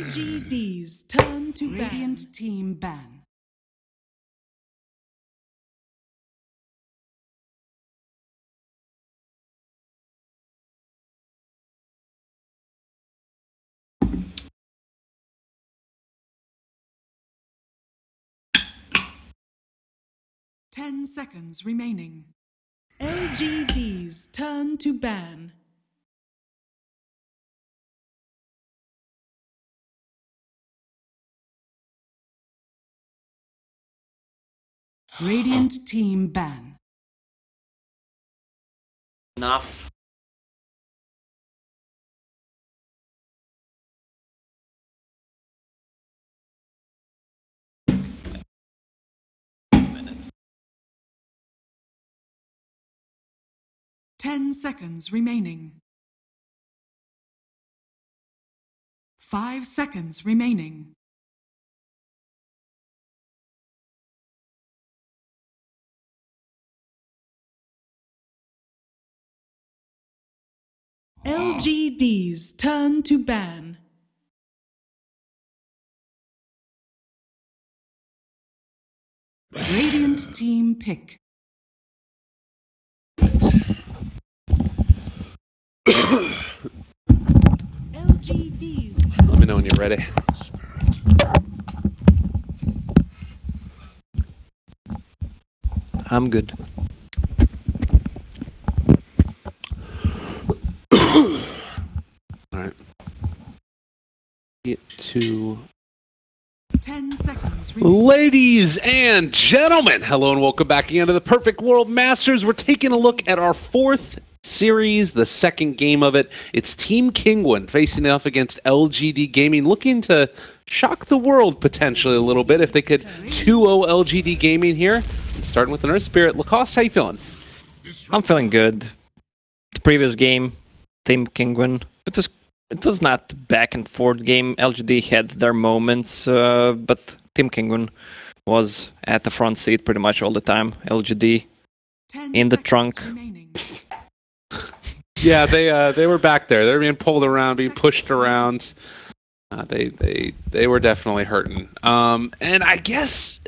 LGD's turn to Radiant Team ban. Ten seconds remaining. LGD's turn to ban. Radiant Team ban. Enough. Minutes. 10 seconds remaining. 5 seconds remaining. LGD's turn to ban. Radiant Team pick. LGD's turn. Let me know when you're ready. I'm good. All right. Get to 10 seconds remaining. ladies and gentlemen, hello and welcome back again to the Perfect World Masters. We're taking a look at our fourth series, the second game of it. It's Team Kinguin facing off against LGD-Gaming, looking to shock the world potentially a little bit if they could 2-0 LGD-Gaming here. And starting with an Earth Spirit. Lacoste, how you feeling? I'm feeling good. The previous game, Team Kinguin, it was not back and forth game. LGD had their moments, but Team Kinguin was at the front seat pretty much all the time. LGD in the trunk. Remaining. Yeah, they were back there. They were being pulled around, being pushed around. They were definitely hurting. And I guess,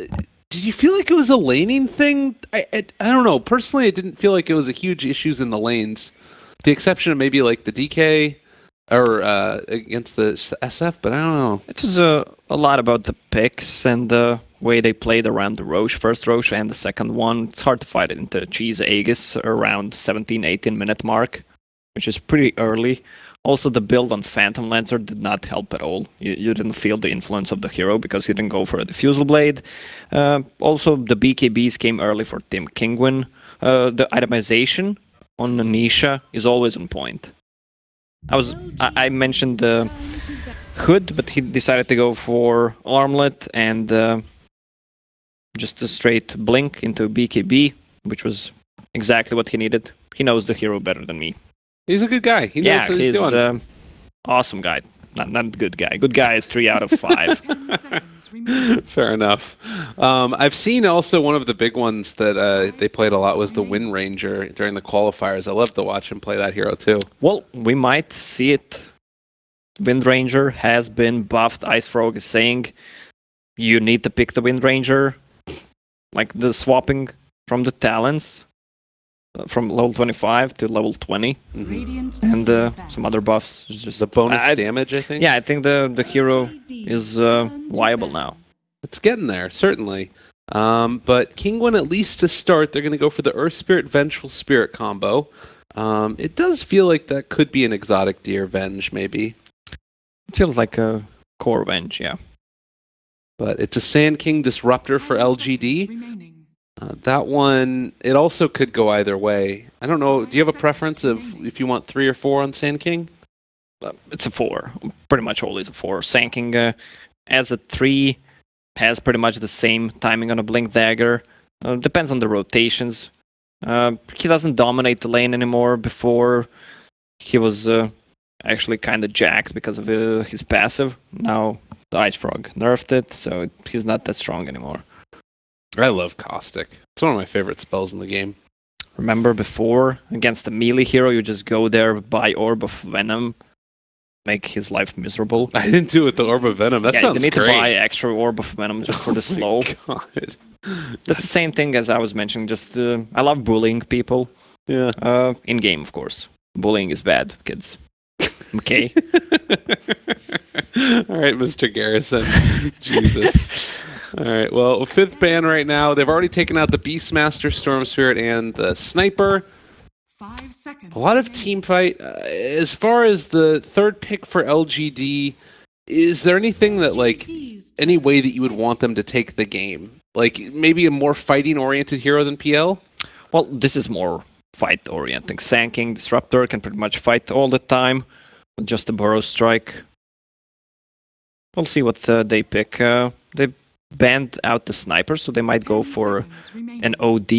did you feel like it was a laning thing? I don't know. Personally, it didn't feel like it was a huge issues in the lanes. With the exception of maybe like the DK or against the SF, but I don't know. It was a lot about the picks and the way they played around the Roche, first Roche and the second one. It's hard to fight it into Cheese Aegis around 17-18 minute mark, which is pretty early. Also, the build on Phantom Lancer did not help at all. You didn't feel the influence of the hero because he didn't go for a Diffusal Blade. Also, the BKBs came early for Team Kinguin. The itemization on the Nisha is always on point. I mentioned the Hood, but he decided to go for Armlet and just a straight blink into BKB, which was exactly what he needed. He knows the hero better than me. He's a good guy. He knows what he's doing. Awesome guy. Not good guy. Good guy is 3 out of 5. Fair enough. I've seen also one of the big ones that they played a lot was the Wind Ranger during the qualifiers. I love to watch him play that hero too. Well, we might see it. Wind Ranger has been buffed. Ice Frog is saying you need to pick the Wind Ranger. Like the swapping from the talents. From level 25 to level 20, and some other buffs. Just the bonus damage, I think. Yeah, I think the hero is viable now. It's getting there, certainly. But Kinguin, at least to start, they're going to go for the Earth Spirit Vengeful Spirit combo. It does feel like that could be an exotic deer Venge, maybe. It feels like a core Venge, yeah. But it's a Sand King Disruptor for LGD. That one, it also could go either way. I don't know. Do you have a preference of if you want 3 or 4 on Sand King? It's a 4. Pretty much always a 4. Sand King as a 3 has pretty much the same timing on a Blink Dagger. Depends on the rotations. He doesn't dominate the lane anymore. Before, he was actually kind of jacked because of his passive. Now, the Ice Frog nerfed it, so he's not that strong anymore. I love Caustic. It's one of my favorite spells in the game. Remember before, against the melee hero, you just go there, buy Orb of Venom, make his life miserable. I didn't do it with the Orb of Venom. That sounds they need great. to buy extra Orb of Venom just for the slow. God. That's the same thing as I was mentioning. Just I love bullying people. Yeah. In game, of course. Bullying is bad, kids. Okay. All right, Mr. Garrison. Jesus. All right. Well, 5th ban right now. They've already taken out the Beastmaster, Storm Spirit, and the Sniper. 5 seconds. A lot of team fight. As far as the 3rd pick for LGD, is there anything that, like, any way that you would want them to take the game? Like, maybe a more fighting-oriented hero than PL? Well, this is more fight-orienting. Sanking, Disruptor can pretty much fight all the time with just a Burrow Strike. We'll see what they pick. They banned out the Sniper, so they might go for an OD.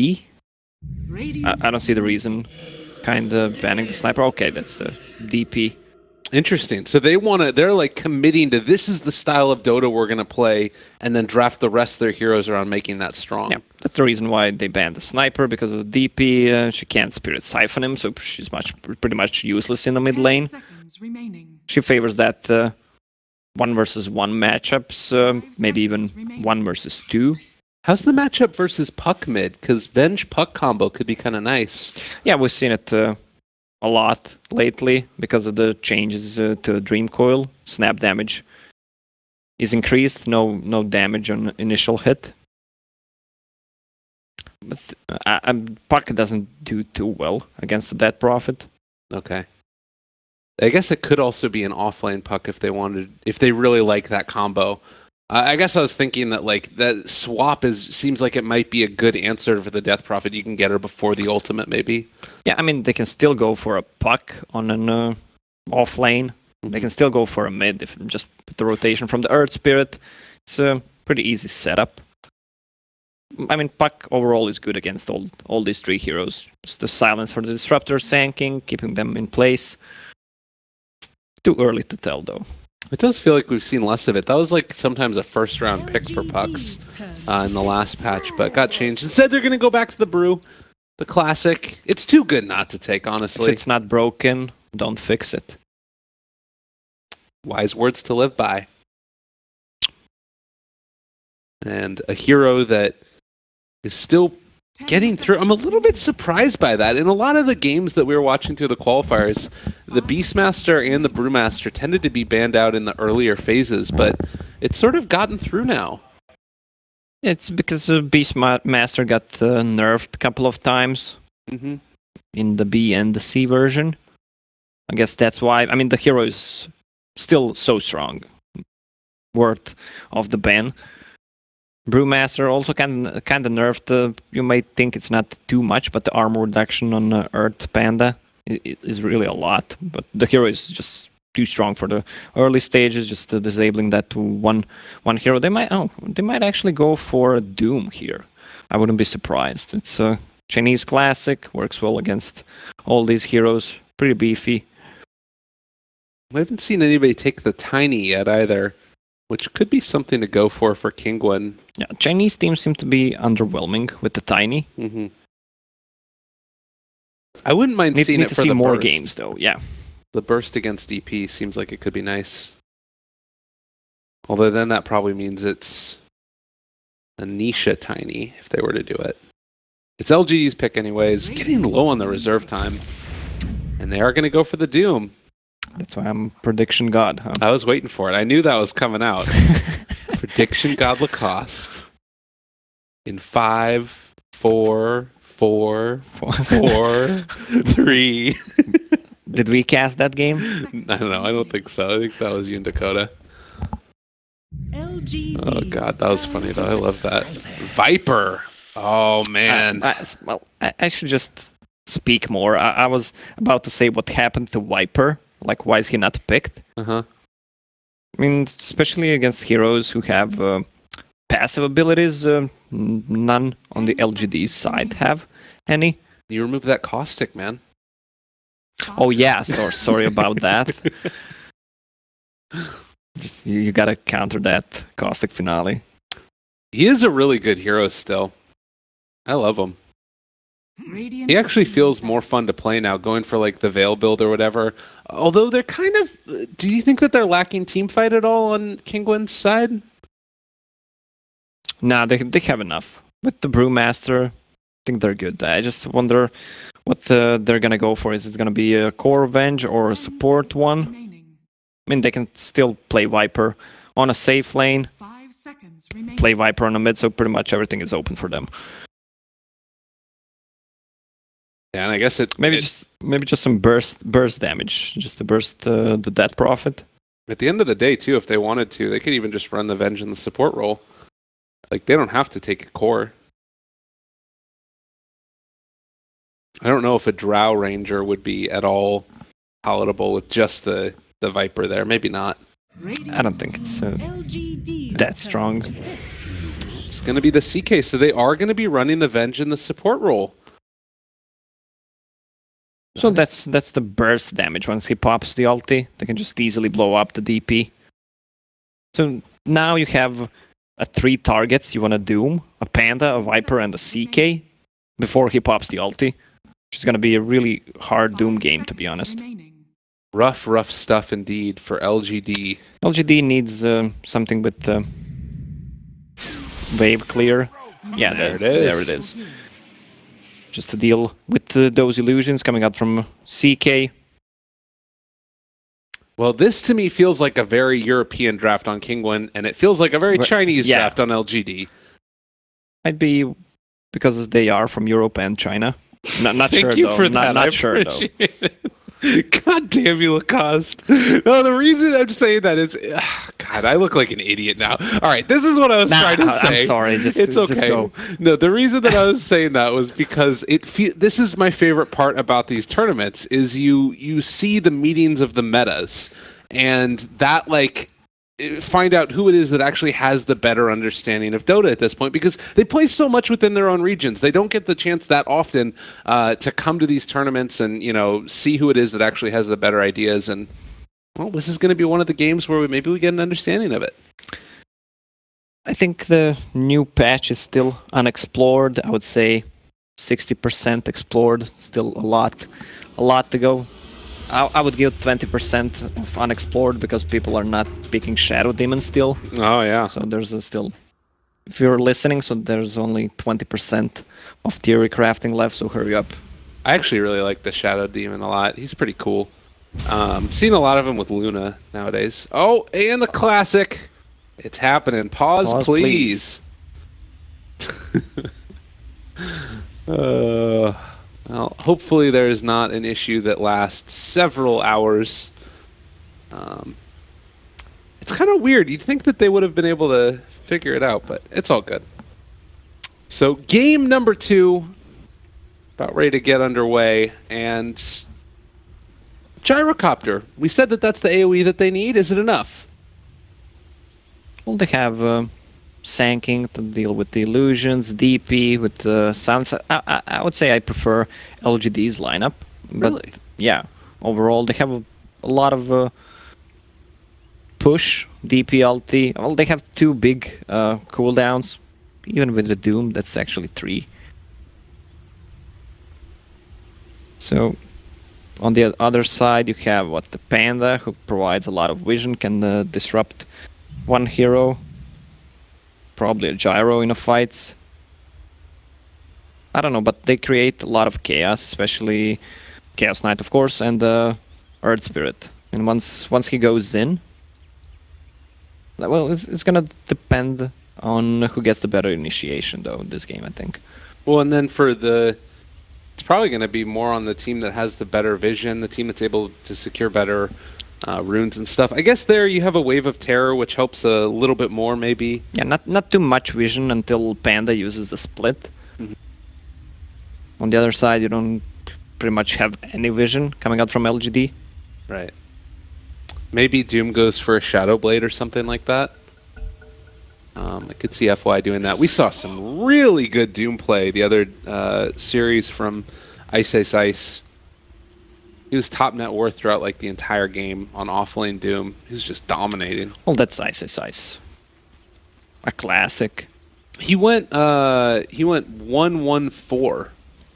I don't see the reason kind of banning the Sniper. Okay, that's a DP. Interesting. So they're like committing to this is the style of Dota we're going to play, and then draft the rest of their heroes around making that strong. Yeah, that's the reason why they banned the Sniper, because of the DP. She can't Spirit Siphon him, so she's pretty much useless in the mid lane. She favors that 1 versus 1 matchups, maybe even 1 versus 2. How's the matchup versus Puck mid? Because Venge-Puck combo could be kind of nice. Yeah, we've seen it a lot lately because of the changes to Dream Coil. Snap damage is increased, no damage on initial hit. But Puck doesn't do too well against the Death Prophet. Okay. I guess it could also be an offlane Puck if they really like that combo. I guess I was thinking that like that swap seems like it might be a good answer for the Death Prophet. You can get her before the ultimate, maybe. Yeah, I mean they can still go for a Puck on an off lane. They can still go for a mid if just put the rotation from the Earth Spirit. It's a pretty easy setup. I mean Puck overall is good against all these 3 heroes. Just the silence for the Disruptor, Sanking, keeping them in place. Too early to tell though. It does feel like we've seen less of it. That was like sometimes a first-round pick for Pucks in the last patch, but got changed. Instead, they're going to go back to the Brew, the classic. It's too good not to take, honestly. If it's not broken, don't fix it. Wise words to live by. And a hero that is still getting through. I'm a little bit surprised by that. In a lot of the games that we were watching through the qualifiers, the Beastmaster and the Brewmaster tended to be banned out in the earlier phases, but it's sort of gotten through now. It's because the Beastmaster got nerfed a couple of times in the B and the C version. I guess that's why. I mean, the hero is still so strong, worth of the ban. Brewmaster also kind of nerfed. You might think it's not too much, but the armor reduction on Earth Panda is really a lot. But the hero is just too strong for the early stages. Just disabling that to one hero. They might actually go for a Doom here. I wouldn't be surprised. It's a Chinese classic. Works well against all these heroes. Pretty beefy. We haven't seen anybody take the Tiny yet either, which could be something to go for Kinguin. Yeah, Chinese teams seem to be underwhelming with the Tiny. I wouldn't mind seeing it to for see the more burst. games, though. Yeah, the burst against DP seems like it could be nice. Although then that probably means it's a Nisha Tiny if they were to do it. It's LGD's pick anyways. Getting low on the reserve time, and they are going to go for the Doom. That's why I'm prediction god, huh? I was waiting for it. I knew that was coming out. Prediction god Lacoste. In 5, 4, 3. Did we cast that game? I don't know. I don't think so. I think that was you and Dakota. Oh god, that was funny though. I love that. Viper. Oh man. I should just speak more. I was about to say what happened to Viper. Like, why is he not picked? I mean, especially against heroes who have passive abilities. None on the LGD side have any. You remove that caustic, man. Oh yeah, sorry about that. Just, you gotta counter that caustic finale. He is a really good hero still. I love him. Radiant He actually team feels ban. more fun to play now, going for like the Veil build or whatever. Although they're kind of, do you think that they're lacking team fight at all on Kinguin's side? Nah, they have enough. With the Brewmaster, I think they're good. I just wonder what they're gonna go for. Is it gonna be a core Venge or a 10 support seconds one? remaining. I mean, they can still play Viper on a safe lane, 5 seconds remaining. play Viper on a mid, so pretty much everything is open for them. Yeah, and I guess Maybe just some burst damage, just to burst the death profit. at the end of the day too, if they wanted to, they could even just run the Venge in the support role. Like they don't have to take a core. I don't know if a Drow Ranger would be at all palatable with just the Viper there. Maybe not. Radiant I don't think it's team LGD that strong. It's going to be the CK, so they are going to be running the Venge in the support role. So that's the burst damage. Once he pops the ulti, they can just easily blow up the DP. So now you have 3 targets you want to doom, a Panda, a Viper, and a CK before he pops the ulti. Which is going to be a really hard doom game, to be honest. Rough stuff indeed for LGD. LGD needs something with wave clear. Yeah, there it is. Just to deal with those illusions coming out from CK. Well, this to me feels like a very European draft on Kinguin, and it feels like a very Chinese draft on LGD. Might be because they are from Europe and China. Not Thank sure you though. for that. Not sure though. God damn you, Lacoste. No, the reason I'm saying that is, God, I look like an idiot now. All right, this is what I was trying to say. I'm sorry. It's okay. Just go. No, the reason that I was saying that was because this is my favorite part about these tournaments is you see the meetings of the metas, and that like find out who it is that actually has the better understanding of Dota at this point, because they play so much within their own regions. They don't get the chance that often to come to these tournaments and, you know, see who it is that actually has the better ideas. And, well, this is going to be one of the games where maybe we get an understanding of it. I think the new patch is still unexplored. I would say 60% explored. Still a lot to go. I would give 20% of unexplored because people are not picking Shadow Demon still. Oh, yeah. So there's still, if you're listening, so there's only 20% of theory crafting left, so hurry up. I actually really like the Shadow Demon a lot. He's pretty cool. Seen a lot of him with Luna nowadays. Oh, and the classic. It's happening. Pause please. Well, hopefully there is not an issue that lasts several hours. It's kind of weird. You'd think that they would have been able to figure it out, but it's all good. So game number 2, about ready to get underway, and Gyrocopter. We said that that's the AoE that they need. Is it enough? Well, they have Sanking to deal with the illusions, DP with the sounds. I would say I prefer LGD's lineup. But Really? yeah, overall they have a lot of push, DP, LT. Well, they have 2 big cooldowns. Even with the Doom, that's actually 3. So on the other side, you have the Panda, who provides a lot of vision, can disrupt one hero. Probably a Gyro in a fight. I don't know, but they create a lot of chaos, especially Chaos Knight, of course, and Earth Spirit. And once he goes in, well, it's gonna depend on who gets the better initiation, though, in this game, I think. Well, and then it's probably going to be more on the team that has the better vision, the team that's able to secure better runes and stuff. I guess there you have a Wave of Terror, which helps a little bit more, maybe. Yeah, not too much vision until Panda uses the split. Mm-hmm. On the other side, you don't pretty much have any vision coming out from LGD. Right. Maybe Doom goes for a Shadow Blade or something like that. I could see FY doing that. We saw some really good Doom play the other series from Ice Ice Ice. He was top net worth throughout like the entire game on offlane Doom. He was just dominating. Well, that's Ice Ice Ice. A classic. He went 1-1-4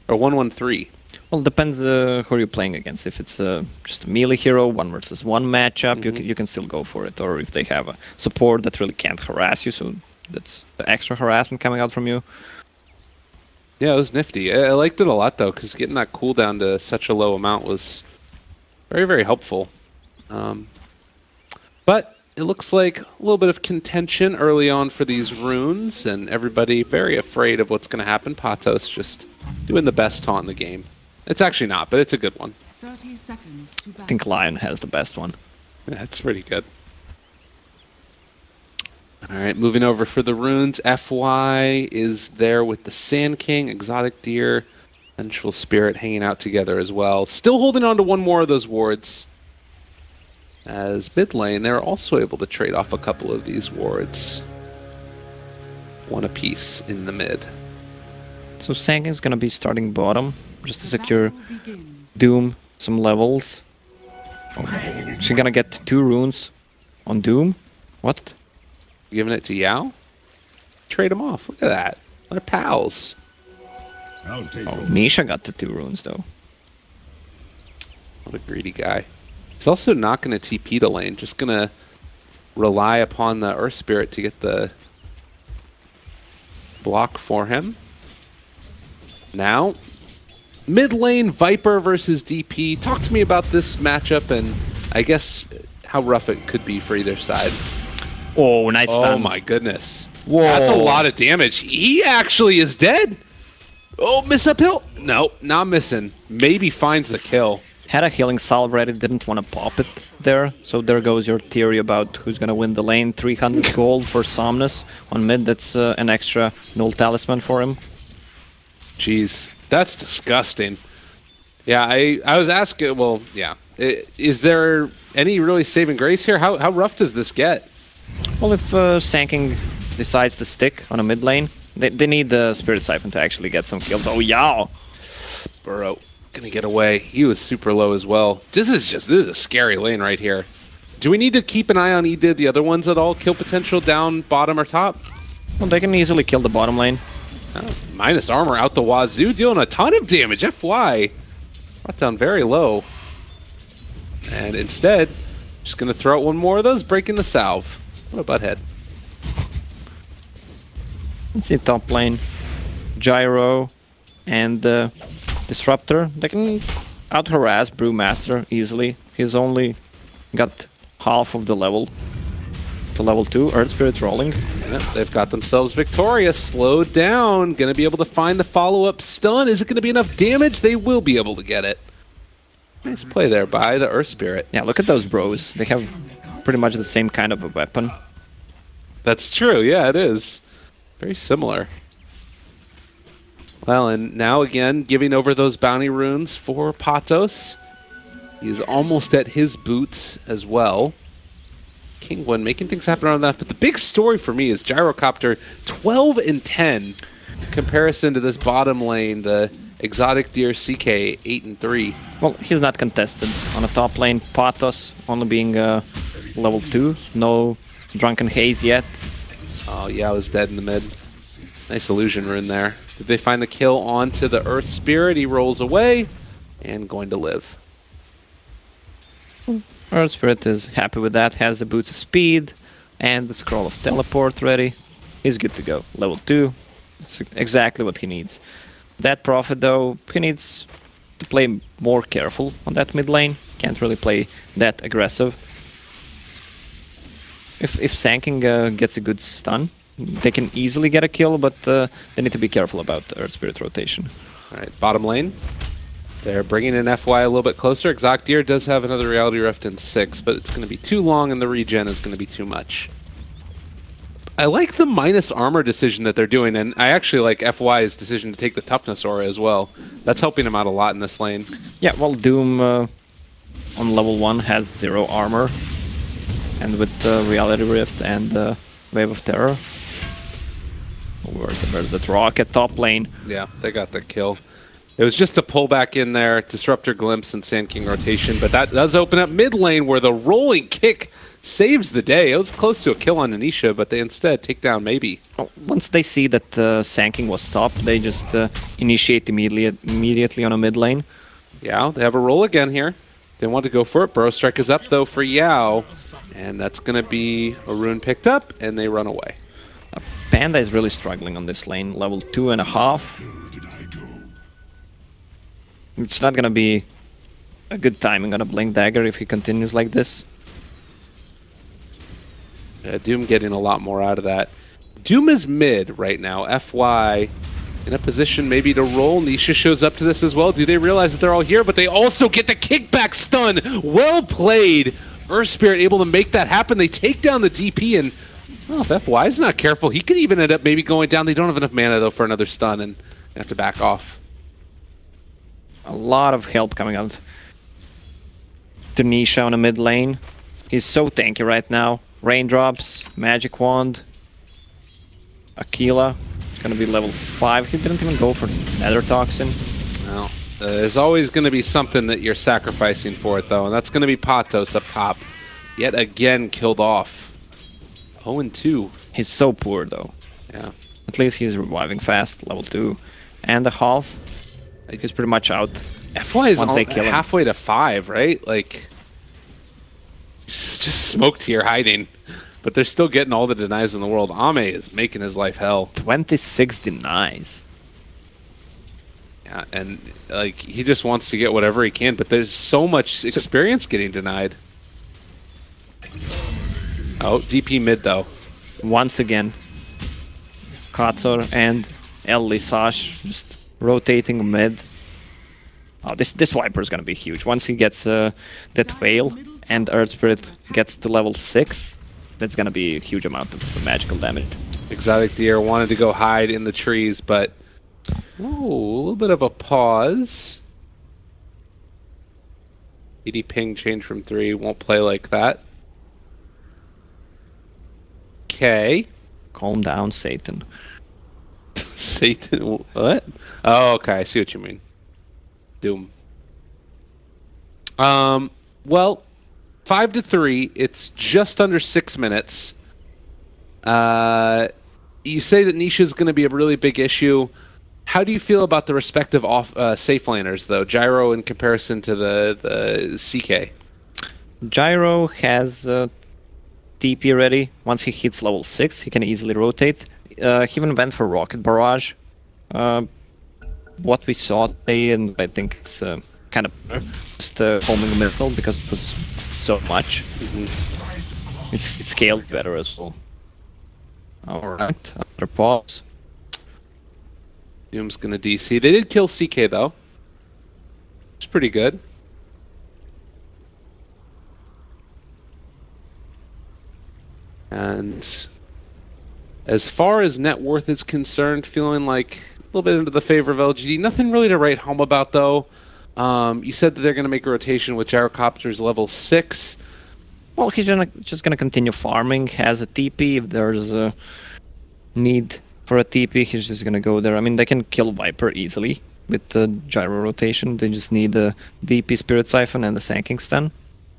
Or 1-1-3? Well, it depends who you're playing against. If it's just a melee hero, 1-versus-1 matchup, you can still go for it. Or if they have a support that really can't harass you, so that's the extra harassment coming out from you. Yeah, it was nifty. I liked it a lot, though, because getting that cooldown to such a low amount was very, very helpful. But it looks like a little bit of contention early on for these runes, and everybody very afraid of what's going to happen. Patos just doing the best taunt in the game. It's actually not, but it's a good one. 30 seconds to I think Lion has the best one. Yeah, it's pretty good. All right, moving over for the runes. FY is there with the Sand King, Exotic Deer, Vengeful Spirit hanging out together as well. Still holding on to one more of those wards. As mid lane, they're also able to trade off a couple of these wards. One apiece in the mid. So Sand King's gonna be starting bottom, just to secure Doom some levels. Oh, she's gonna get 2 runes on Doom. What? Giving it to Yao? Trade them off. Look at that. They're pals. Oh, Misha got the 2 runes though. What a greedy guy. He's also not going to TP to lane. Just going to rely upon the Earth Spirit to get the block for him. Now, mid lane Viper versus DP. Talk to me about this matchup and I guess how rough it could be for either side. Oh, nice stun. Oh my goodness. Whoa. That's a lot of damage. He actually is dead. Oh, miss uphill. No, not missing. Maybe finds the kill. Had a healing salve ready, didn't want to pop it there. So there goes your theory about who's going to win the lane. 300 gold for Somnus on mid. That's an extra null talisman for him. Jeez, that's disgusting. Yeah, I was asking, well, yeah. Is there any really saving grace here? How rough does this get? Well, if Sand King decides to stick on a mid lane, they need the Spirit Siphon to actually get some kills. Oh, yeah! Burrow gonna get away. He was super low as well. This is a scary lane right here. Do we need to keep an eye on the other ones at all? Kill potential down, bottom, or top? Well, they can easily kill the bottom lane. Oh, minus armor out the wazoo, dealing a ton of damage. FY brought down very low. And instead, just gonna throw out one more of those, breaking the salve. What a butthead. Let's see top lane. Gyro and Disruptor. They can out-harass Brewmaster easily. He's only got half of the level to level 2. Earth Spirit rolling. Yep, they've got themselves victorious. Slowed down. Gonna be able to find the follow-up stun. Is it gonna be enough damage? They will be able to get it. Nice play there by the Earth Spirit. Yeah, look at those bros. They have pretty much the same kind of a weapon. That's true. Yeah, it is. Very similar. Well, and now again, giving over those bounty runes for Patos. He's almost at his boots as well. Kinguin making things happen around that. But the big story for me is Gyrocopter 12 and 10 in comparison to this bottom lane, the Exotic Deer CK 8 and 3. Well, he's not contested on the top lane. Patos only being level 2. No Drunken Haze yet. Oh, yeah, I was dead in the mid. Nice illusion rune there. Did they find the kill onto the Earth Spirit? He rolls away and going to live. Earth Spirit is happy with that. Has the Boots of Speed and the Scroll of Teleport ready. He's good to go. Level 2. It's exactly what he needs. That Prophet, though, he needs to play more careful on that mid lane. Can't really play that aggressive. If Sand King gets a good stun, they can easily get a kill, but they need to be careful about the Earth Spirit rotation. All right, bottom lane. They're bringing in FY a little bit closer. Exotic Deer does have another Reality Rift in 6, but it's going to be too long and the regen is going to be too much. I like the minus armor decision that they're doing, and I actually like FY's decision to take the toughness aura as well. That's helping him out a lot in this lane. Yeah, well, Doom on level 1 has 0 armor. And with the Reality Rift and Wave of Terror. Where's that rocket top lane? Yeah, they got the kill. It was just a pull back in there, Disruptor Glimpse and Sand King rotation, but that does open up mid lane where the rolling kick saves the day. It was close to a kill on Anisha, but they instead take down maybe. Well, once they see that Sanking was stopped, they just initiate immediately on a mid lane. Yeah, they have a roll again here. They want to go for it. Burrow Strike is up, though, for Yao. And that's going to be a rune picked up, and they run away. Panda is really struggling on this lane, level 2.5. It's not going to be a good timing on a Blink Dagger if he continues like this. Yeah, Doom getting a lot more out of that. Doom is mid right now. FY in a position maybe to roll. Nisha shows up to this as well. Do they realize that they're all here? But they also get the kickback stun. Well played. Earth Spirit able to make that happen. They take down the DP, and well, if FY is not careful, he could even end up maybe going down. They don't have enough mana, though, for another stun, and they have to back off. A lot of help coming out to Nisha on a mid lane. He's so tanky right now. Raindrops, Magic Wand, Aquila. It's gonna be level 5. He didn't even go for Nether Toxin. Well, there's always going to be something that you're sacrificing for it, though, and that's going to be Patos up top. Yet again killed off. 0-2. He's so poor, though. Yeah. At least he's reviving fast, level 2. And a half. He's pretty much out. FY is halfway to 5, right? Like, he's just smoked here hiding. But they're still getting all the denies in the world. Ame is making his life hell. 26 denies. Yeah, and like he just wants to get whatever he can, but there's so much experience getting denied. Oh, DP mid though. Once again, Katsur and El Lisage just rotating mid. Oh, this Viper is gonna be huge. Once he gets that Veil and Earth Spirit gets to level 6, that's gonna be a huge amount of magical damage. Exotic Deer wanted to go hide in the trees, but oh, a little bit of a pause. 80 ping change from 3. Won't play like that. Okay. Calm down, Satan. Satan? What? Oh, okay. I see what you mean. Doom. Well, 5-3. It's just under 6 minutes. You say that Nisha is going to be a really big issue. How do you feel about the respective safe laners, though? Gyro in comparison to the CK? Gyro has TP ready. Once he hits level 6, he can easily rotate. He even went for Rocket Barrage. What we saw today, and I think it's kind of just homing middle because it was so much. It scaled better as well. Alright, another pause. Doom's gonna DC. They did kill CK though. It's pretty good. And as far as net worth is concerned, feeling like a little bit into the favor of LGD. Nothing really to write home about though. You said that they're gonna make a rotation with Gyrocopters level 6. Well, he's just gonna continue farming. Has a TP if there's a need for a TP. He's just gonna go there. I mean, they can kill Viper easily with the gyro rotation. They just need the DP Spirit Siphon and the Sanking Stun.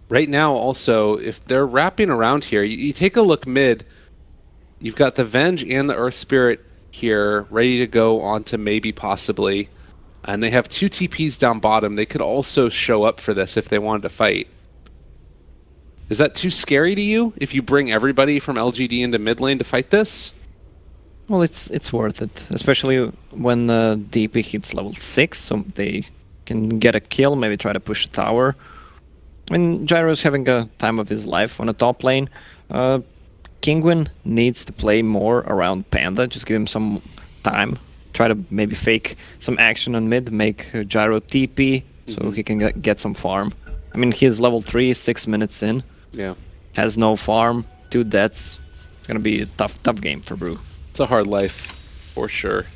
Right now, also, if they're wrapping around here, you take a look mid. You've got the Venge and the Earth Spirit here, ready to go onto maybe possibly, and they have 2 TPs down bottom. They could also show up for this if they wanted to fight. Is that too scary to you if you bring everybody from LGD into mid lane to fight this? Well, it's worth it, especially when DP hits level 6, so they can get a kill, maybe try to push a tower. I mean, Gyro's having a time of his life on a top lane. Kinguin needs to play more around Panda, just give him some time. Try to maybe fake some action on mid, make Gyro TP, so he can get some farm. I mean, he's level 3, 6 minutes in. Yeah. Has no farm, 2 deaths. It's gonna be a tough game for Brew. It's a hard life, for sure.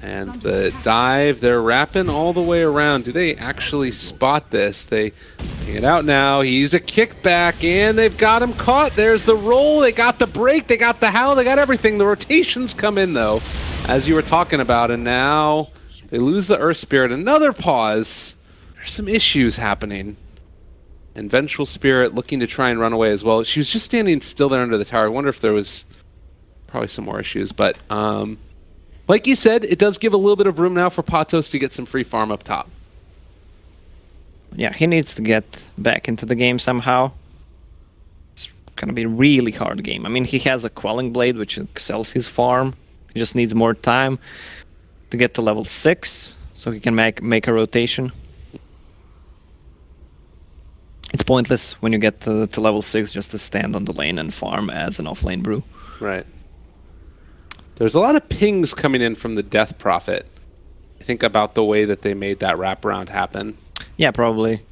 And the dive, they're wrapping all the way around. Do they actually spot this? They get out now. He's a kickback, and they've got him caught. There's the roll. They got the break. They got the howl. They got everything. The rotations come in, though, as you were talking about. And now they lose the Earth Spirit. Another pause. There's some issues happening. And Vengeful Spirit looking to try and run away as well. She was just standing still there under the tower. I wonder if there was probably some more issues. But like you said, it does give a little bit of room now for Patos to get some free farm up top. Yeah, he needs to get back into the game somehow. It's going to be a really hard game. I mean, he has a Quelling Blade, which excels his farm. He just needs more time to get to level 6, so he can make a rotation. It's pointless when you get to level 6 just to stand on the lane and farm as an offlane brew. Right. There's a lot of pings coming in from the Death Prophet. I think about the way that they made that wraparound happen. Yeah, probably.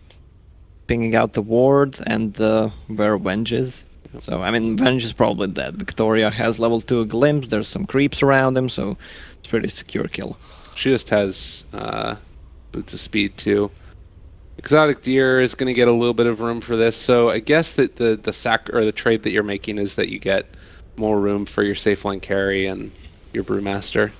Pinging out the ward and where Venge is. So, I mean, Venge is probably dead. Victoria has level 2 glimpse, there's some creeps around him, so it's pretty secure kill. She just has boots of speed too. Exotic Deer is going to get a little bit of room for this, so I guess that the trade that you're making is that you get more room for your safe lane carry and your Brewmaster.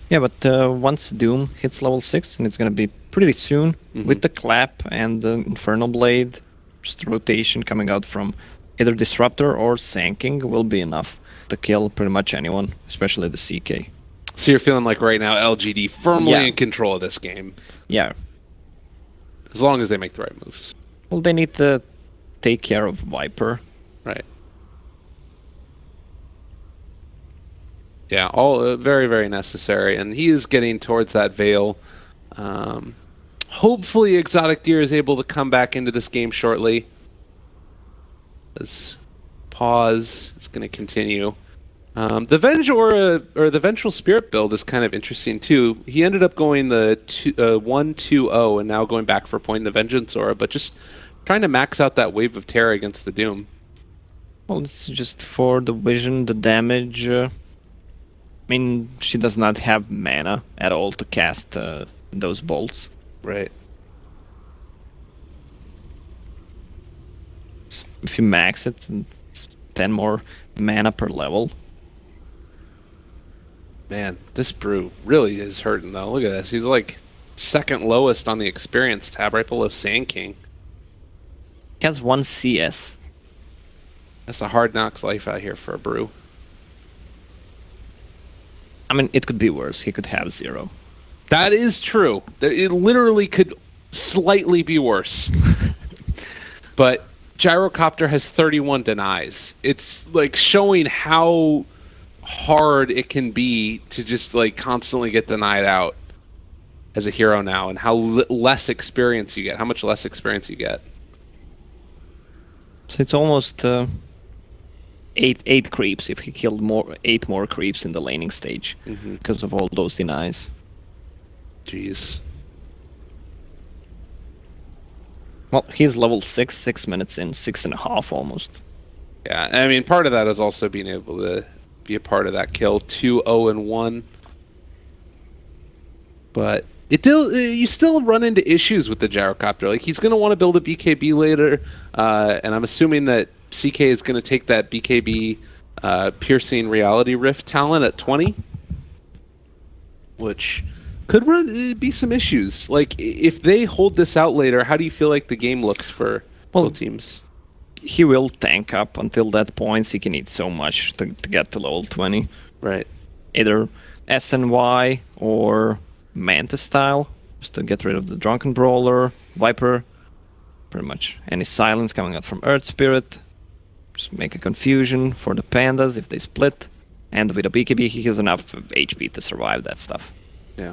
Yeah, but once Doom hits level 6, and it's going to be pretty soon, with the Clap and the Infernal Blade, just rotation coming out from either Disruptor or Sanking will be enough to kill pretty much anyone, especially the CK. So you're feeling like right now LGD firmly in control of this game. Yeah. As long as they make the right moves. Well, they need to take care of Viper. Right. Yeah, all very, very necessary. And he is getting towards that Veil. Hopefully Exotic Deer is able to come back into this game shortly. This pause is going to continue. The Venge Aura, or the Vengeful Spirit build is kind of interesting too. He ended up going the 1-2-0 and now going back for point the Vengeance Aura, but just trying to max out that Wave of Terror against the Doom. Well, it's just for the vision, the damage. I mean, she does not have mana at all to cast those bolts. Right. If you max it, it's 10 more mana per level. Man, this brew really is hurting though. Look at this. He's like second lowest on the experience tab, right below Sand King. He has 1 CS. That's a hard knocks life out here for a brew. I mean, it could be worse. He could have 0. That is true. It literally could slightly be worse. But Gyrocopter has 31 denies. It's like showing how hard it can be to just like constantly get denied out as a hero now, and how less experience you get, how much less experience you get. So it's almost 8 creeps if he killed 8 more creeps in the laning stage because of all those denies. Jeez. Well, he's level 6 minutes in, 6.5 almost. Yeah, I mean, part of that is also being able to be a part of that kill. 2-0-1. But you still run into issues with the Gyrocopter. Like, he's going to want to build a BKB later, and I'm assuming that CK is going to take that BKB Piercing Reality Rift talent at 20, which could be some issues. Like, if they hold this out later, how do you feel like the game looks for both teams? He will tank up until that point. He can eat so much to get to level 20. Right. Either SNY or Manta style, just to get rid of the Drunken Brawler, Viper, pretty much any silence coming out from Earth Spirit. Just make a confusion for the Pandas if they split. And with a BKB, he has enough HP to survive that stuff. Yeah.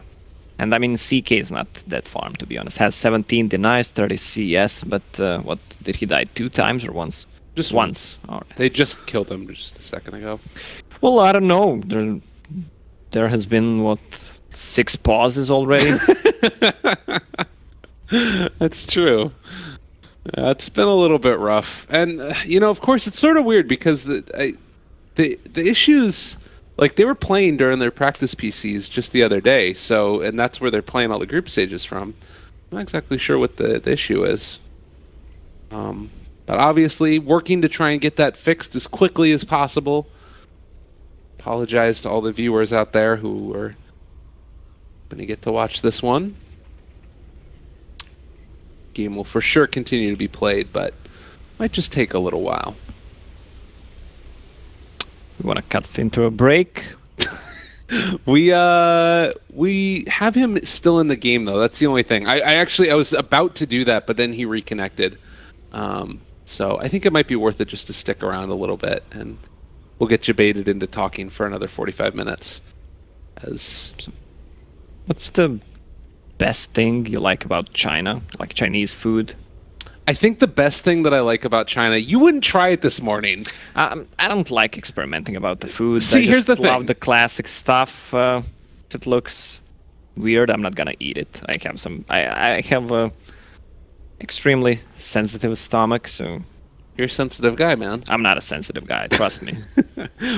And I mean, CK is not that farm, to be honest. Has 17 denies, 30 CS, but what, did he die 2 times or once? Just once. All right. They just killed him just a second ago. Well, I don't know. There has been, what, 6 pauses already? That's true. It's been a little bit rough. And, you know, of course, it's sort of weird because the issues... Like, they were playing during their practice PCs just the other day, so, and that's where they're playing all the group stages from. I'm not exactly sure what the issue is. But obviously, working to try and get that fixed as quickly as possible. Apologize to all the viewers out there who are going to get to watch this one. Game will for sure continue to be played, but might just take a little while. We want to cut into a break. We have him still in the game though. That's the only thing. I was about to do that, but then he reconnected. So I think it might be worth it just to stick around a little bit, and we'll get you baited into talking for another 45 minutes. What's the best thing you like about China? Like Chinese food? I think the best thing that I like about China, you wouldn't try it this morning. I don't like experimenting about the food. See, here's the thing. I love the classic stuff. If it looks weird, I'm not gonna eat it. I have a extremely sensitive stomach, so... You're a sensitive guy, man. I'm not a sensitive guy, trust me.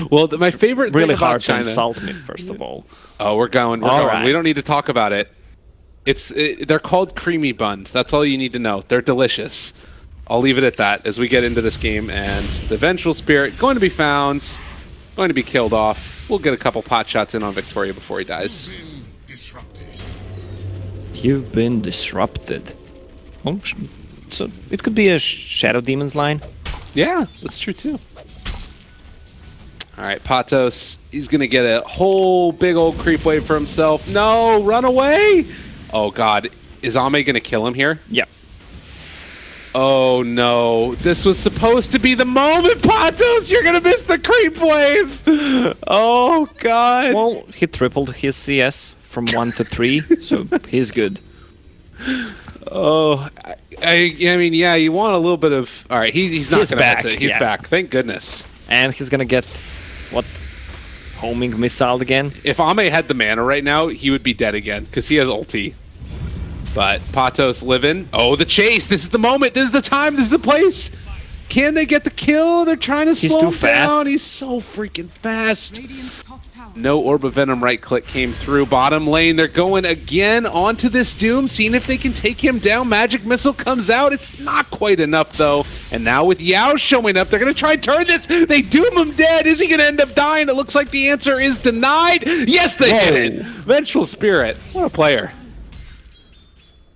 Well, my favorite thing really about hard China... to insult me, first of all. Oh, we're going. Right. We don't need to talk about it. They're called creamy buns. That's all you need to know. They're delicious. I'll leave it at that as we get into this game. And the Vengeful Spirit going to be found, going to be killed off. We'll get a couple pot shots in on Victoria before he dies. You've been disrupted. Oh, so it could be a Shadow Demon's line. Yeah, that's true too. All right, Patos. He's going to get a whole big old creep wave for himself. No, run away! Oh, God. Is Ame going to kill him here? Yeah. Oh, no. This was supposed to be the moment, Patos! You're going to miss the creep wave! Oh, God. Well, he tripled his CS from 1 to 3, so he's good. Oh, I mean, yeah, you want a little bit of... All right, he's not going to miss it. He's back. Thank goodness. And he's going to get... What? Homing missile again? If Ame had the mana right now, he would be dead again, because he has ulti. But Patos living. Oh, the chase! This is the moment! This is the time! This is the place! Can they get the kill? They're trying to slow him down. He's so freaking fast. No Orb of Venom right click came through. Bottom lane, they're going again onto this Doom, seeing if they can take him down. Magic Missile comes out. It's not quite enough, though. And now with Yao showing up, they're going to try and turn this. They Doom him dead. Is he going to end up dying? It looks like the answer is denied. Yes, they hit it. Vengeful Spirit. What a player.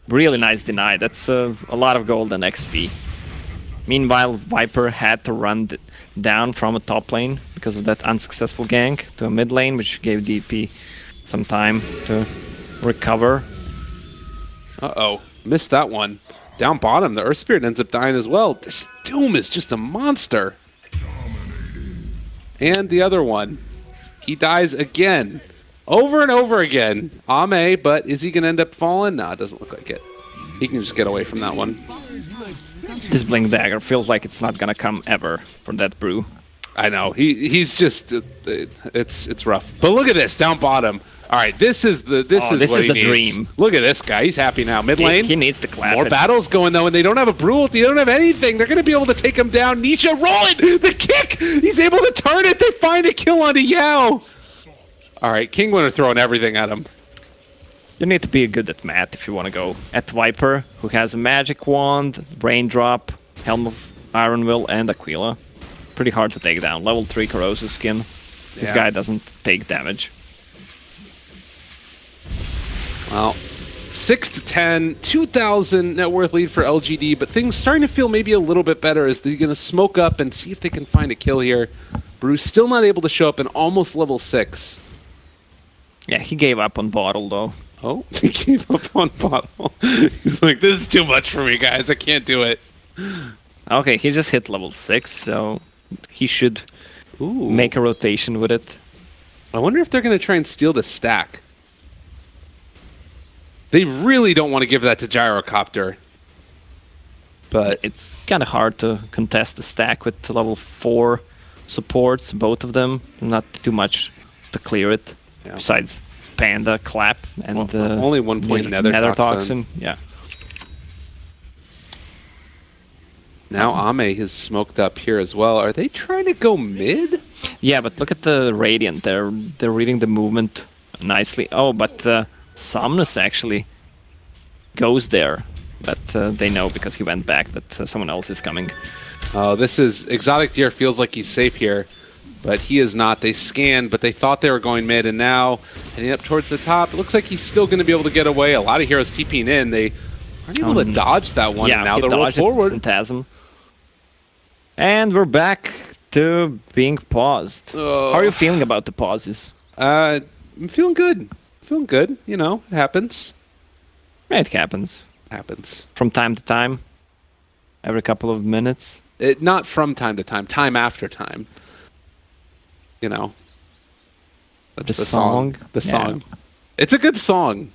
Really nice deny. That's a lot of gold and XP. Meanwhile, Viper had to run down from a top lane because of that unsuccessful gank to a mid lane, which gave DP some time to recover. Uh-oh. Missed that one. Down bottom, the Earth Spirit ends up dying as well. This Doom is just a monster. And the other one. He dies again. Over and over again. Ame, but is he going to end up falling? No, it doesn't look like it. He can just get away from that one. This Blink Dagger feels like it's not gonna come ever for that brew. I know. He's just it's rough. But look at this down bottom. All right, this is the dream. Look at this guy. He's happy now. Mid lane. He needs to clap. More battles going though, and they don't have a brew ulti. They don't have anything. They're gonna be able to take him down. Nisha rolling the kick. He's able to turn it. They find a kill onto Yao. All right, Kinguin are throwing everything at him. You need to be good at math if you want to go at Viper, who has a magic wand, raindrop, Helm of Iron Will, and Aquila. Pretty hard to take down. Level 3 corrosive skin. This guy doesn't take damage. Well, 6-10, 2,000 net worth lead for LGD, but things starting to feel maybe a little bit better as they're going to smoke up and see if they can find a kill here. Bruce still not able to show up in almost level 6. Yeah, he gave up on Bottle though. Oh, he gave up on Bottle. He's like, this is too much for me, guys. I can't do it. Okay, he just hit level 6, so he should make a rotation with it. I wonder if they're going to try and steal the stack. They really don't want to give that to Gyrocopter. But it's kind of hard to contest the stack with the level 4 supports, both of them. Not too much to clear it, besides Panda, Clap, and only 1 point Nether Toxin. Yeah. Now Ame has smoked up here as well. Are they trying to go mid? Yeah, but look at the Radiant. They're reading the movement nicely. Oh, but Somnus actually goes there. But they know because he went back that someone else is coming. Oh, this is... Exotic Deer feels like he's safe here. But he is not. They scanned, but they thought they were going mid, and now heading up towards the top. It looks like he's still going to be able to get away. A lot of heroes TPing in. They Aren't able to dodge that one, and now they're roll forward. Phantasm. And we're back to being paused. How are you feeling about the pauses? I'm feeling good. Feeling good. You know, it happens. It happens. Happens. From time to time. Every couple of minutes. Not from time to time. Time after time. You know. That's the song. The song. It's a good song.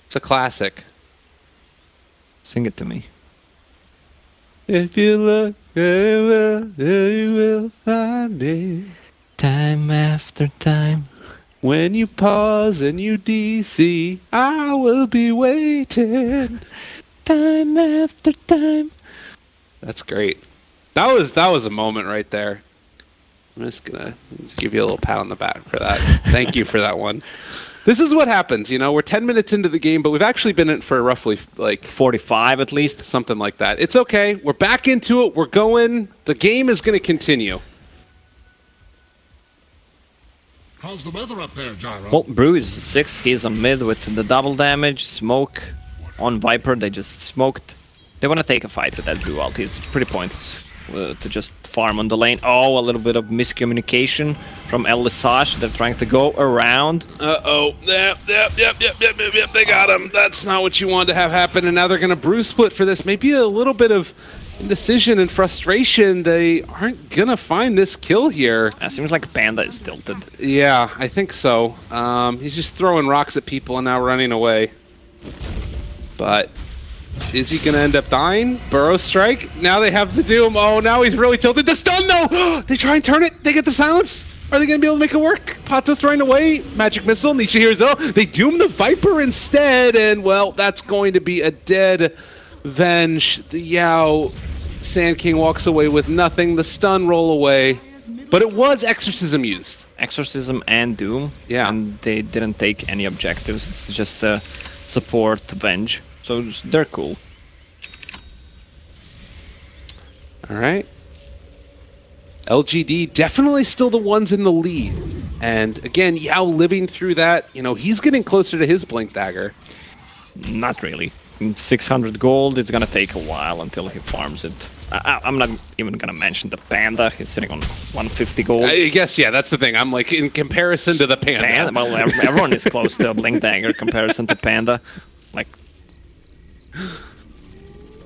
It's a classic. Sing it to me. If you look very well, you will find me. Time after time. When you pause and you DC, I will be waiting. Time after time. That's great. That was a moment right there. I'm just gonna give you a little pat on the back for that. Thank you for that one. This is what happens, you know. We're 10 minutes into the game, but we've actually been in it for roughly like 45 at least, something like that. It's okay. We're back into it. We're going. The game is going to continue. How's the weather up there, Gyro? Well, Brew is 6. He's on mid with the double damage. Smoke on Viper. They just smoked. They want to take a fight with that Brew ulti. It's pretty pointless to just farm on the lane. Oh, a little bit of miscommunication from El Lesage. They're trying to go around. Uh-oh. Yep. They got him. That's not what you wanted to have happen, and now they're going to Brew split for this. Maybe a little bit of indecision and frustration. They aren't going to find this kill here. It seems like Panda is tilted. Yeah, I think so. He's just throwing rocks at people and now running away. But is he going to end up dying? Burrow strike. Now they have the doom. Oh, now he's really tilted. The stun, though! They try and turn it. They get the silence. Are they going to be able to make it work? Pato's throwing away. Magic missile. Nisha hears, oh, they doom the Viper instead. And, well, that's going to be a dead Venge. The Yao Sand King walks away with nothing. The stun roll away. But it was Exorcism used. Exorcism and Doom. Yeah. And they didn't take any objectives. It's just a support Venge. So they're cool. All right. LGD definitely still the ones in the lead. And again, Yao living through that, you know, he's getting closer to his Blink Dagger. Not really. 600 gold, it's gonna take a while until he farms it. I'm not even gonna mention the Panda. He's sitting on 150 gold. I guess, yeah, that's the thing. I'm like, in comparison to the Panda. Well, everyone is close to a Blink Dagger comparison to Panda. Like,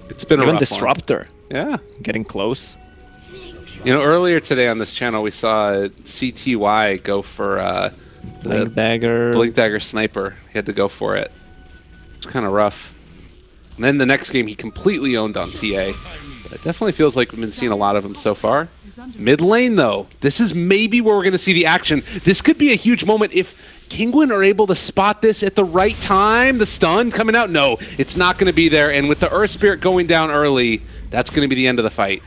it's been even a rough Disruptor. One. Yeah. Getting close. You know, earlier today on this channel, we saw CTY go for Blink Dagger. Blink Dagger Sniper. He had to go for it. It's kind of rough. And then the next game, he completely owned on TA. But it definitely feels like we've been seeing a lot of him so far. Mid lane, though. This is maybe where we're going to see the action. This could be a huge moment if Kinguin are able to spot this at the right time. The stun coming out. No, it's not going to be there. And with the Earth Spirit going down early, that's going to be the end of the fight.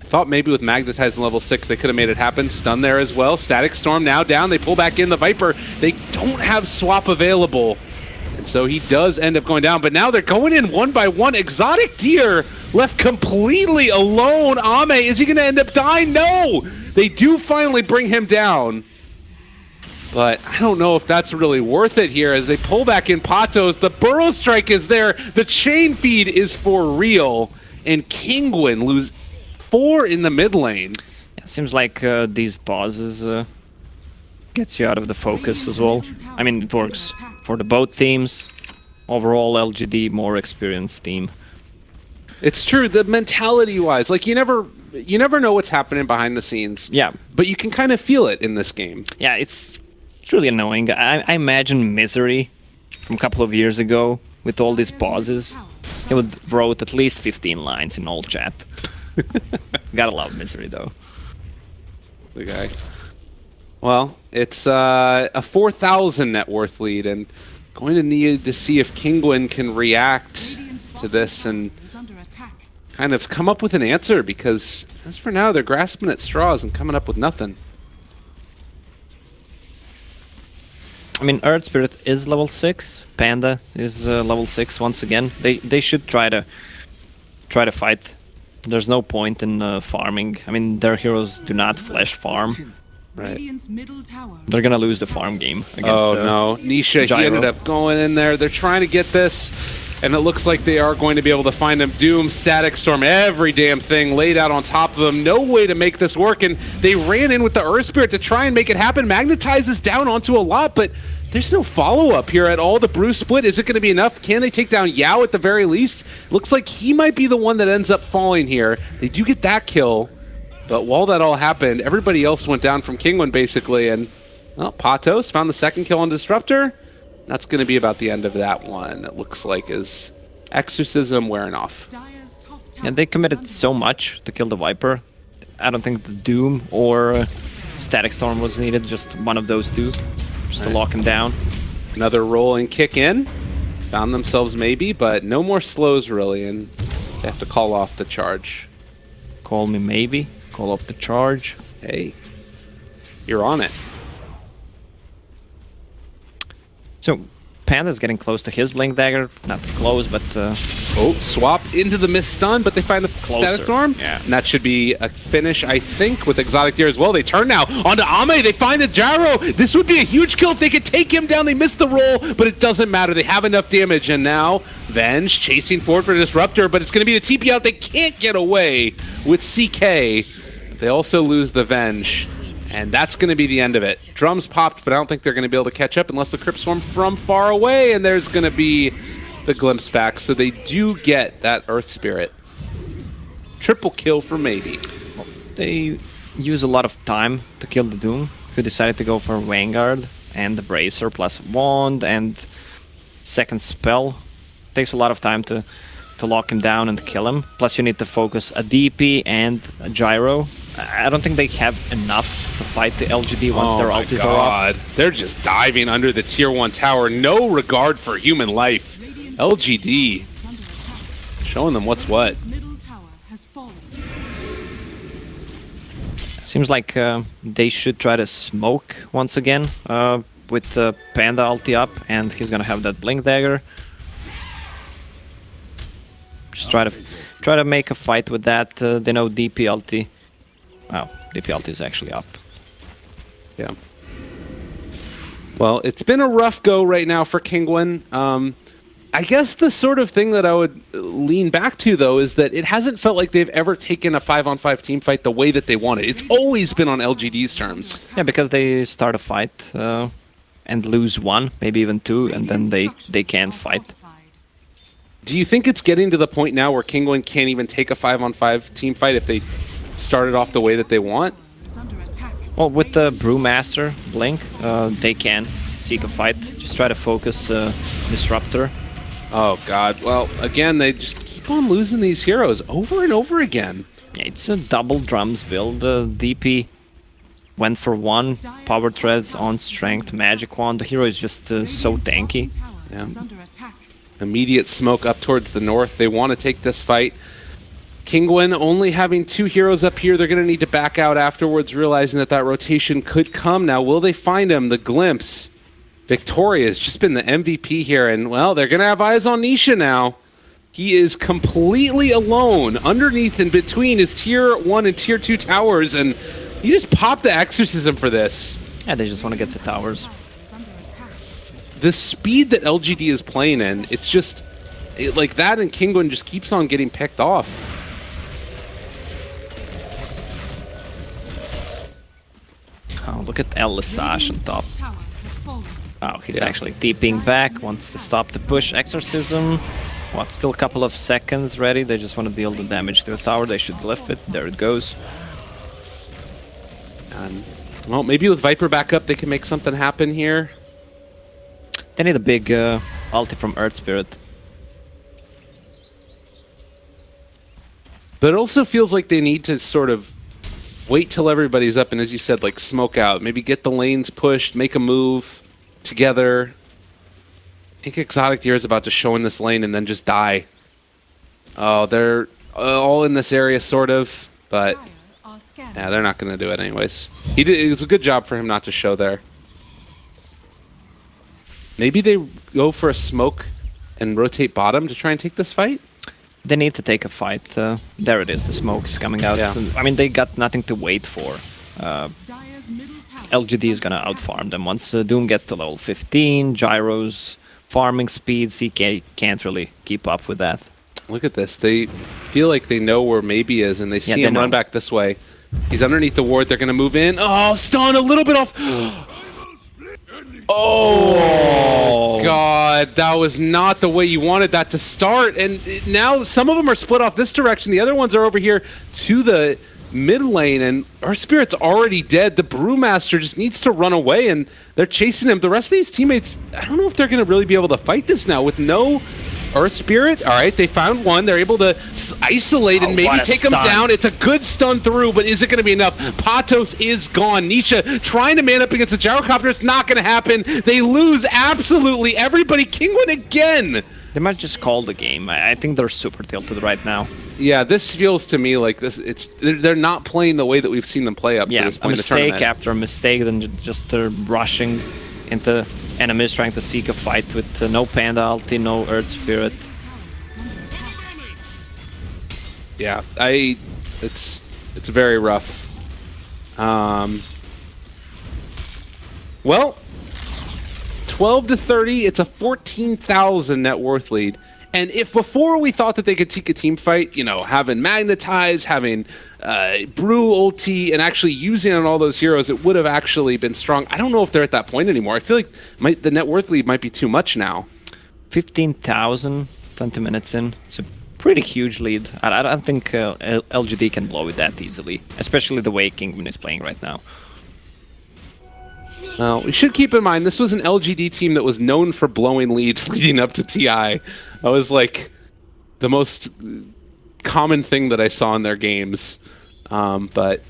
I thought maybe with Magnetizing level 6, they could have made it happen. Stun there as well. Static Storm now down. They pull back in the Viper. They don't have swap available. And so he does end up going down, but now they're going in one by one. Exotic Deer left completely alone. Ame, is he going to end up dying? No! They do finally bring him down. But I don't know if that's really worth it here as they pull back in Patos. The Burrow Strike is there. The chain feed is for real. And Kinguin lose 4 in the mid lane. Yeah, seems like these pauses gets you out of the focus as well. I mean, it works for the both teams. Overall, LGD more experienced team. It's true. The mentality-wise, like you never know what's happening behind the scenes. Yeah, but you can kind of feel it in this game. Yeah, it's really annoying. I imagine Misery from a couple of years ago with all these pauses. He would wrote at least 15 lines in all chat. Gotta love Misery though. The guy. Well, it's a 4,000 net worth lead, and going to need to see if Kinguin can react to this and kind of come up with an answer, because as for now, they're grasping at straws and coming up with nothing. I mean, Earth Spirit is level 6. Panda is level 6 once again. They should try to fight. There's no point in farming. I mean, their heroes do not flash farm. Right. Radiant's middle tower. They're gonna lose the farm game against Oh no, Nisha, he Gyro. ended up going in there. They're trying to get this, and it looks like they are going to be able to find him. Doom, Static Storm, every damn thing laid out on top of him. No way to make this work, and they ran in with the Earth Spirit to try and make it happen. Magnetizes down onto a lot, but there's no follow-up here at all. The Bruce split, is it going to be enough? Can they take down Yao at the very least? Looks like he might be the one that ends up falling here. They do get that kill. But while that all happened, everybody else went down from Kinguin, basically, and, well, Patos found the second kill on Disruptor. That's going to be about the end of that one, it looks like, is Exorcism wearing off. And they committed so much to kill the Viper. I don't think the Doom or Static Storm was needed, just one of those two, just to lock him down. Another roll and kick in. Found themselves maybe, but no more slows, really, and they have to call off the charge. Call me maybe. Call off the charge. Hey, you're on it. So, Panda's getting close to his Blink Dagger. Not close, but... Oh, swap into the mist stun, but they find the Static Storm. Yeah. And that should be a finish, I think, with Exotic Deer as well. They turn now onto Ame. They find the Gyro. This would be a huge kill if they could take him down. They missed the roll, but it doesn't matter. They have enough damage, and now Venge chasing forward for Disruptor, but it's going to be the TP out. They can't get away with CK. They also lose the Venge. And that's going to be the end of it. Drums popped, but I don't think they're going to be able to catch up unless the Crypt Swarm from far away, and there's going to be the Glimpse back. So they do get that Earth Spirit. Triple kill for maybe. They use a lot of time to kill the Doom, who decided to go for Vanguard and the Bracer plus Wand and second spell. Takes a lot of time to lock him down and kill him. Plus you need to focus a DP and a Gyro. I don't think they have enough to fight the LGD once their ultis are up. They're just diving under the tier 1 tower. No regard for human life. LGD showing them what's what. Seems like they should try to smoke once again with the Panda ulti up, and he's gonna have that Blink Dagger. Just try to make a fight with that. They know DP ulti. Oh, DP ulti is actually up. Yeah. Well, it's been a rough go right now for Kinguin. I guess the sort of thing that I would lean back to, though, is that it hasn't felt like they've ever taken a 5-on-5 team fight the way that they wanted. It's always been on LGD's terms. Yeah, because they start a fight and lose one, maybe even two, and then they can't fight. Do you think it's getting to the point now where Kinguin can't even take a 5-on-5 team fight if they started off the way that they want? Well, with the Brewmaster Blink, they can seek a fight. Just try to focus Disruptor. Oh god, well, again, they just keep on losing these heroes over and over again. Yeah, it's a double drums build. DP went for one, Power Threads on Strength, Magic Wand. The hero is just so tanky. Yeah. Immediate smoke up towards the north. They want to take this fight. Kinguin only having 2 heroes up here. They're going to need to back out afterwards, realizing that that rotation could come. Now, will they find him? The Glimpse. Victoria has just been the MVP here, and, well, they're going to have eyes on Nisha now. He is completely alone underneath and between his tier 1 and tier 2 towers, and he just popped the Exorcism for this. Yeah, they just want to get the towers. The speed that LGD is playing in, it's just like that, and Kinguin just keeps on getting picked off. Oh, look at El Lesage on top. Oh, he's actually deeping back, wants to stop the push. Exorcism. What, still a couple of seconds ready. They just want to deal the damage to the tower. They should lift it. There it goes. And, well, maybe with Viper back up, they can make something happen here. They need a big ulti from Earth Spirit. But it also feels like they need to sort of wait till everybody's up and, as you said, like smoke out. Maybe get the lanes pushed, make a move together. I think Exotic Deer is about to show in this lane and then just die. Oh, they're all in this area, sort of, but yeah, they're not going to do it anyways. It was a good job for him not to show there. Maybe they go for a smoke and rotate bottom to try and take this fight? They need to take a fight. There it is, the smoke is coming out. Yeah. I mean, they got nothing to wait for. LGD is gonna outfarm them. Once Doom gets to level 15, Gyro's farming speed, CK can't really keep up with that. Look at this. They feel like they know where Maybe is, and they see him run back this way. He's underneath the ward. They're going to move in. Oh, stun a little bit off. Oh, God. That was not the way you wanted that to start. And now some of them are split off this direction. The other ones are over here to the mid lane, and our Spirit's already dead. The Brewmaster just needs to run away, and they're chasing him. The rest of these teammates, I don't know if they're going to really be able to fight this now with no Earth Spirit. All right, they found one. They're able to isolate and maybe take him down. It's a good stun through, but is it going to be enough? Patos is gone. Nisha trying to man up against the Gyrocopter. It's not going to happen. They lose absolutely everybody. Kinguin again. They might just call the game. I think they're super tilted right now. Yeah, this feels to me like this. They're not playing the way that we've seen them play up to this point in the tournament. Mistake after a mistake, then just rushing into enemies, trying to seek a fight with no Panda ulti, no Earth Spirit. Yeah, it's very rough. Well, 12 to 30, it's a 14,000 net worth lead. And if before we thought that they could take a team fight, you know, having Magnetize, having Brew ulti, and actually using on all those heroes, it would have actually been strong. I don't know if they're at that point anymore. I feel like the net worth lead might be too much now. 15,000, 20 minutes in. It's a pretty huge lead. I don't think LGD can blow it that easily, especially the way Kinguin is playing right now. Well, we should keep in mind this was an LGD team that was known for blowing leads leading up to TI. That was like the most common thing that I saw in their games. But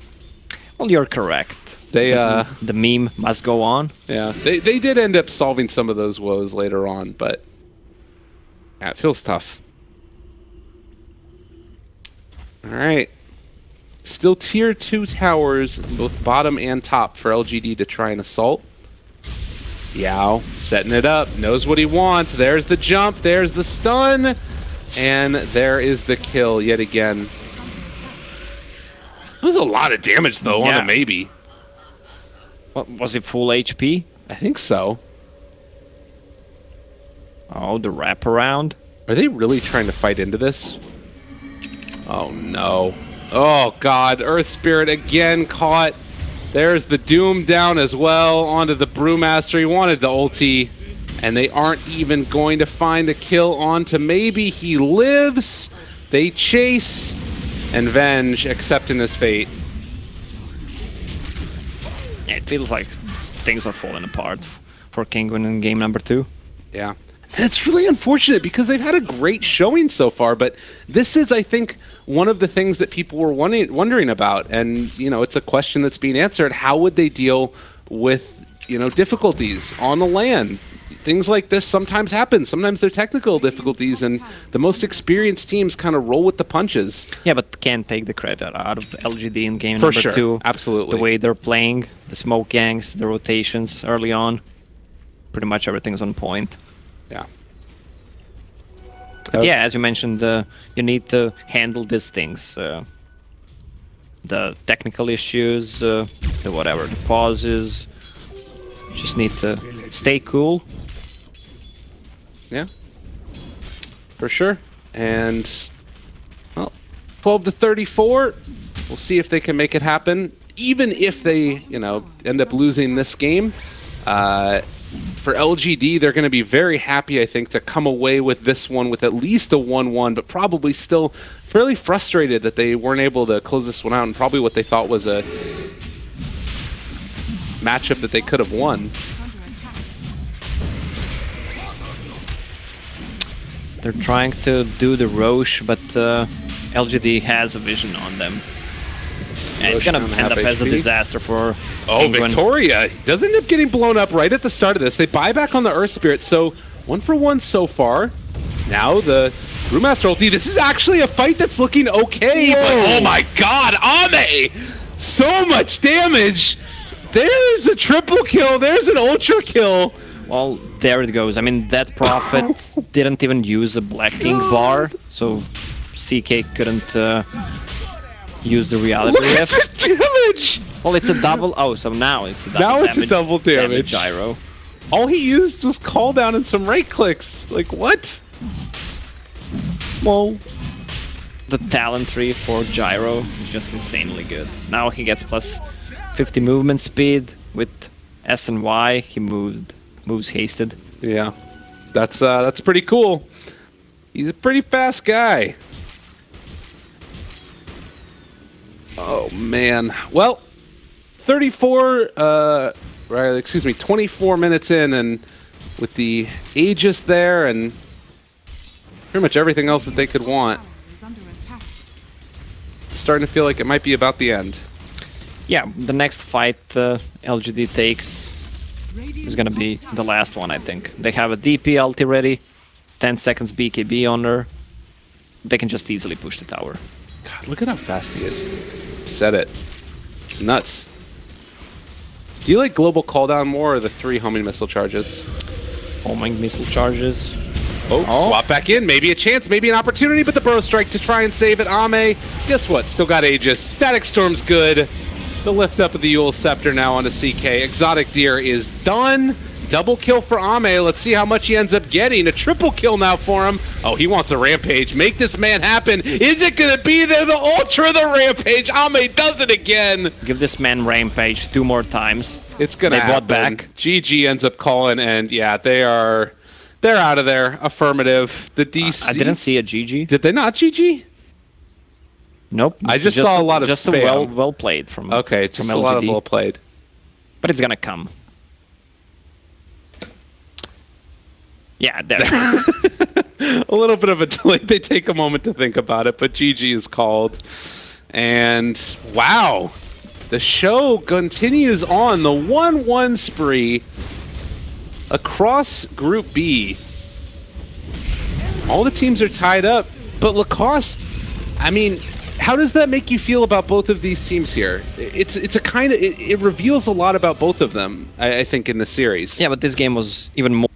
well, you're correct. They the meme must go on. Yeah, they did end up solving some of those woes later on, but yeah, it feels tough. All right. Still tier 2 towers, both bottom and top, for LGD to try and assault. Yao setting it up, knows what he wants. There's the jump, there's the stun, and there is the kill yet again. That was a lot of damage, though, on the Maybe. What, was it full HP? I think so. Oh, the wraparound. Are they really trying to fight into this? Oh, no. Oh, God. Earth Spirit again caught. There's the Doom down as well onto the Brewmaster. He wanted the ulti, and they aren't even going to find the kill onto Maybe. He lives. They chase, and Venge accepting his fate. Yeah, it feels like things are falling apart for Kinguin in game number 2. Yeah. And it's really unfortunate because they've had a great showing so far, but this is, I think, one of the things that people were wondering about. And, you know, it's a question that's being answered. How would they deal with, you know, difficulties on the LAN? Things like this sometimes happen. Sometimes they're technical difficulties, and the most experienced teams kind of roll with the punches. Yeah, but can't take the credit out of LGD in game For number sure. 2. Absolutely. The way they're playing, the smoke gangs, the rotations early on. Pretty much everything's on point. Yeah. But yeah, as you mentioned, you need to handle these things. The technical issues, the whatever, the pauses. Just need to stay cool. Yeah. For sure. And, well, 12 to 34. We'll see if they can make it happen. Even if they, you know, end up losing this game, for LGD, they're going to be very happy, I think, to come away with this one with at least a 1-1, but probably still fairly frustrated that they weren't able to close this one out, and probably what they thought was a matchup that they could have won. They're trying to do the Roche, but LGD has a vision on them. And it's going to end up as a disaster for Kinguin. Victoria does end up getting blown up right at the start of this. They buy back on the Earth Spirit, so 1-for-1 so far. Now the Brewmaster ulti. This is actually a fight that's looking okay, but oh my god, Ame! So much damage! There's a triple kill, there's an ultra kill. Well, there it goes. I mean, that Prophet didn't even use a Black King bar, so CK couldn't use the reality Look at the damage! Well, it's a double. Oh, so now it's a double Now damage. it's a double damage. gyro. All he used was call down and some right clicks. Like, what? Well, the talent tree for gyro is just insanely good. Now he gets plus 50 movement speed with S and Y. He moves hasted. Yeah, that's pretty cool. He's a pretty fast guy. Oh man. Well, 24 minutes in, and with the Aegis there and pretty much everything else that they could want, Is under attack. it's starting to feel like it might be about the end. Yeah, the next fight LGD takes is gonna be the last one, I think. They have a DP ulti ready, 10 seconds BKB on her. They can just easily push the tower. God, look at how fast he is. Said it. It's nuts. Do you like global cooldown more or the 3 homing missile charges? Homing missile charges. Oh, swap back in. Maybe a chance, maybe an opportunity, but the Burrow Strike to try and save it. Ame, guess what? Still got Aegis. Static Storm's good. The lift up of the Yule Scepter now onto CK. Exotic Deer is done. Double kill for Ame. Let's see how much he ends up getting. A triple kill now for him. Oh, he wants a Rampage. Make this man happen. Is it going to be there? The Ultra, the Rampage. Ame does it again. Give this man Rampage 2 more times. It's going to happen. They bought back. GG ends up calling, and yeah, they're out of there. Affirmative. The DC. I didn't see a GG. Did they not GG? Nope. I just saw a lot of just spam. well played from Okay, from just LGD. a lot of well played. But it's gonna come. Yeah, there it is. A little bit of a delay. They take a moment to think about it, but GG is called. And wow, the show continues on. The 1-1 spree across Group B. All the teams are tied up, but Lacoste, I mean, how does that make you feel about both of these teams here? It's a kind of, it reveals a lot about both of them, I think, in the series. Yeah, but this game was even more